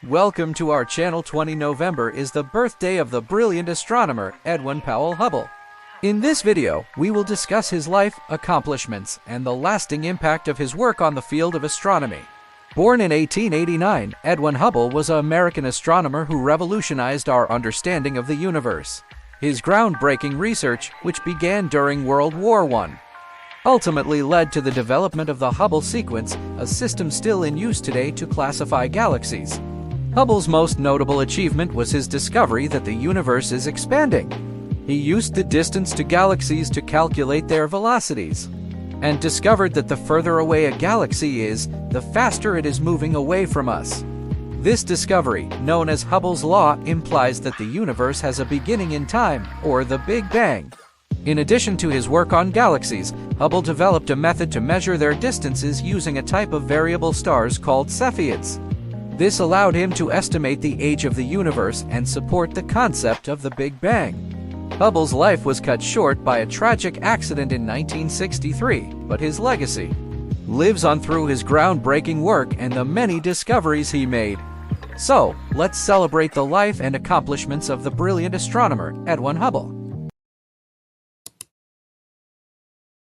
Welcome to our channel. 20 November is the birthday of the brilliant astronomer Edwin Powell Hubble. In this video, we will discuss his life, accomplishments, and the lasting impact of his work on the field of astronomy. Born in 1889, Edwin Hubble was an American astronomer who revolutionized our understanding of the universe. His groundbreaking research, which began during World War I, ultimately led to the development of the Hubble sequence, a system still in use today to classify galaxies. Hubble's most notable achievement was his discovery that the universe is expanding. He used the distance to galaxies to calculate their velocities, and discovered that the further away a galaxy is, the faster it is moving away from us. This discovery, known as Hubble's law, implies that the universe has a beginning in time, or the Big Bang. In addition to his work on galaxies, Hubble developed a method to measure their distances using a type of variable stars called Cepheids. This allowed him to estimate the age of the universe and support the concept of the Big Bang. Hubble's life was cut short by a tragic accident in 1963, but his legacy lives on through his groundbreaking work and the many discoveries he made. So, let's celebrate the life and accomplishments of the brilliant astronomer Edwin Hubble.